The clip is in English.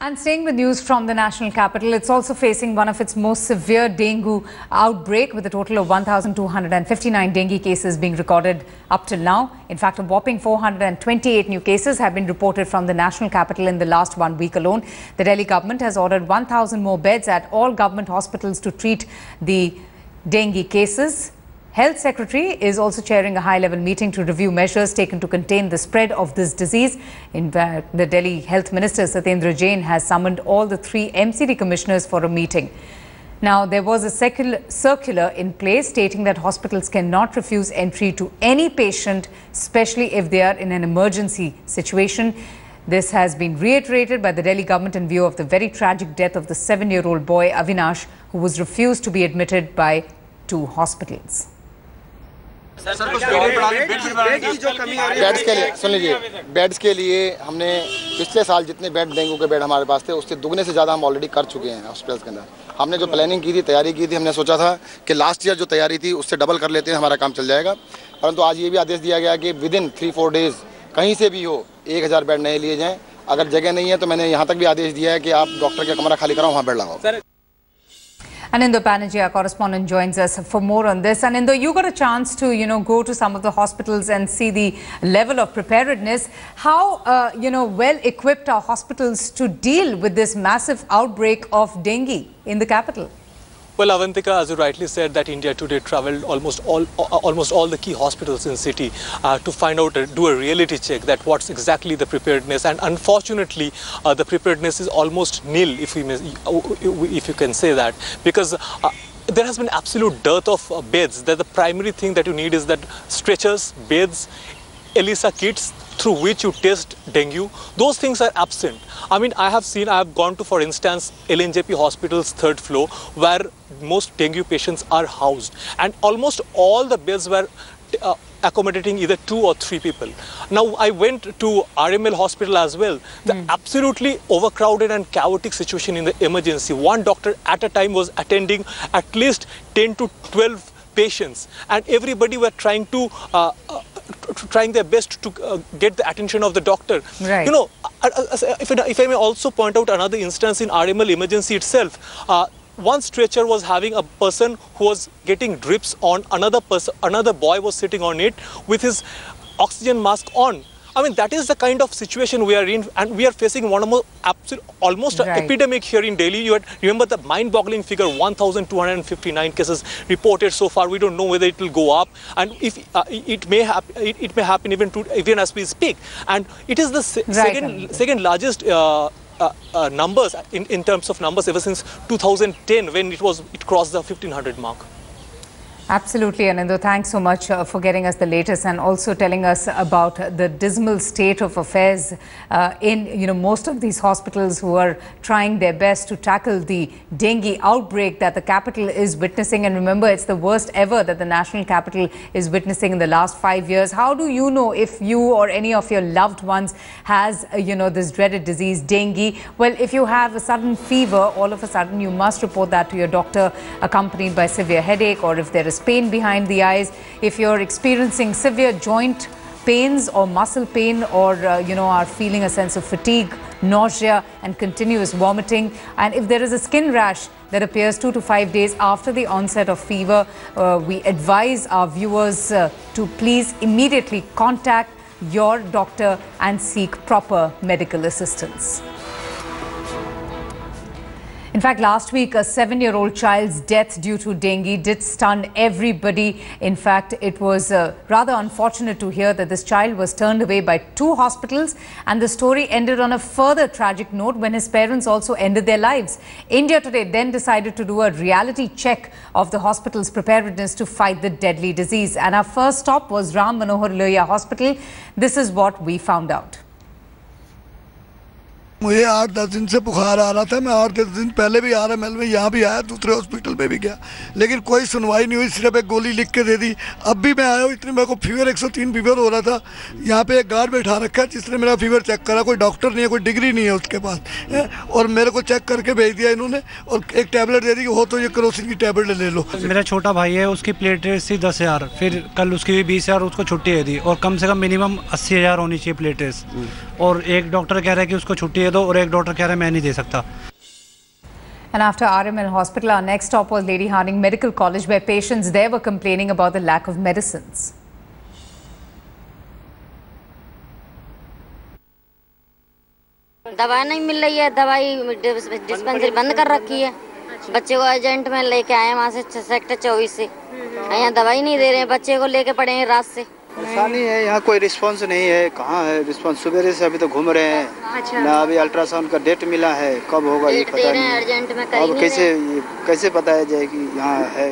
And staying with news from the national capital, it's also facing one of its most severe dengue outbreak, with a total of 1,259 dengue cases being recorded up till now. In fact, a whopping 428 new cases have been reported from the national capital in the last 1 week alone. The Delhi government has ordered 1,000 more beds at all government hospitals to treat the dengue cases. Health Secretary is also chairing a high-level meeting to review measures taken to contain the spread of this disease. In fact, the Delhi Health Minister Satyendra Jain has summoned all the 3 MCD commissioners for a meeting. Now, there was a circular in place stating that hospitals cannot refuse entry to any patient, especially if they are in an emergency situation. This has been reiterated by the Delhi government in view of the very tragic death of the 7-year-old boy Avinash, who was refused to be admitted by 2 hospitals. Beds के लिए सुन लीजिए, beds के लिए हमने पिछले साल जितने bed dengue के बेड हमारे पास थे उससे दुगने से ज़्यादा हम ऑलरेडी कर चुके हैं हॉस्पिटल्स के अंदर। हमने जो प्लानिंग की थी, तैयारी की थी, हमने सोचा था कि लास्ट ईयर जो तैयारी थी उससे डबल कर लेते हैं, हमारा काम चल जाएगा। परंतु आज ये भी आदेश दिया गया कि विदिन 3-4 डेज़ कहीं से भी हो 1000 बेड नए लिए जाएँ। अगर जगह नहीं है तो मैंने यहाँ तक भी आदेश दिया है कि आप डॉक्टर का कमरा खाली कराओ, वहाँ बेड लगाओ। Anindo Banerjee, our correspondent, joins us for more on this. Anindo, you got a chance to, go to some of the hospitals and see the level of preparedness. How, well equipped are hospitals to deal with this massive outbreak of dengue in the capital? Well, Avantika, as you rightly said, that India Today travelled almost all the key hospitals in the city to find out, do a reality check that what's exactly the preparedness. And unfortunately, the preparedness is almost nil, if you can say that, because there has been absolute dearth of beds. That the primary thing that you need is that stretchers, beds, ELISA kits through which you test dengue. Those things are absent. I mean, I have gone to, for instance, LNJP hospital's 3rd floor, where most dengue patients are housed, and almost all the beds were accommodating either 2 or 3 people. Now, I went to RML hospital as well. The absolutely overcrowded and chaotic situation in the emergency. One doctor at a time was attending at least 10 to 12 patients, and everybody were trying their best to get the attention of the doctor. Right. If I may also point out another instance in RML emergency itself, one stretcher was having a person who was getting drips on, another boy was sitting on it with his oxygen mask on. I mean, that is the kind of situation we are in, and we are facing one of almost an epidemic here in Delhi. You remember the mind-boggling figure, 1,259 cases reported so far. We don't know whether it will go up, and if it may happen even as we speak. And it is the second largest numbers in terms of numbers ever since 2010, when it crossed the 1,500 mark. Absolutely, Anindo. Thanks so much for getting us the latest and also telling us about the dismal state of affairs in most of these hospitals who are trying their best to tackle the dengue outbreak that the capital is witnessing. And remember, it's the worst ever that the national capital is witnessing in the last 5 years. How do you know if you or any of your loved ones has, this dreaded disease, dengue? Well, if you have a sudden fever, all of a sudden you must report that to your doctor, accompanied by severe headache, or if there is pain behind the eyes, if you're experiencing severe joint pains or muscle pain, or are feeling a sense of fatigue, nausea and continuous vomiting, and if there is a skin rash that appears 2 to 5 days after the onset of fever, we advise our viewers to please immediately contact your doctor and seek proper medical assistance. In fact, last week, a 7-year-old child's death due to dengue did stun everybody. In fact, it was rather unfortunate to hear that this child was turned away by 2 hospitals, and the story ended on a further tragic note when his parents also ended their lives. India Today then decided to do a reality check of the hospital's preparedness to fight the deadly disease. And our first stop was Ram Manohar Lohia Hospital. This is what we found out. मुझे 8-10 दिन से बुखार आ रहा था। मैं 8-10 दिन पहले भी RML में यहाँ भी आया, दूसरे हॉस्पिटल में भी गया, लेकिन कोई सुनवाई नहीं हुई। सिर्फ एक गोली लिख के दे दी। अब भी मैं आया हूँ, इतनी मेरे को फीवर 103 फीवर हो रहा था। यहाँ पे एक गार्ड बैठा रखा है जिसने मेरा फीवर चेक करा। कोई डॉक्टर नहीं है, कोई डिग्री नहीं है उसके पास, और मेरे को चेक करके भेज दिया इन्होंने, और एक टैबलेट दे दी कि हो तो ये केरोसिन की टैबलेट ले लो। मेरा छोटा भाई है, उसकी प्लेटलेट्स थी 10,000, फिर कल उसकी भी 20,000, उसको छुट्टी है दी, और कम से कम मिनिमम 80,000 होनी चाहिए प्लेटलेट्स। और एक डॉक्टर कह रहा है कि उसको छुट्टी है दे दो, और एक डॉक्टर कह रहा है मैं नहीं दे सकता। And after RML Hospital, our next stop was Lady Hardinge Medical College, where patients there were complaining about the lack of medicines. दवाई नहीं मिल रही है, दवाई डिस्पेंसरी बंद कर रखी है। बच्चे को अर्जेंट में लेके आए वहाँ से सेक्टर 24 से, यहाँ दवाई नहीं दे रहे हैं, बच्चे को लेके पड़े हैं रात से। परेशानी है, यहाँ कोई रिस्पांस नहीं है। कहाँ है रिस्पांस? सुबह से अभी तो घूम रहे हैं। अच्छा। ना अभी अल्ट्रासाउंड का डेट मिला है, कब होगा ये पता नहीं। अर्जेंट में अब कैसे पता है जाए कि यहाँ है।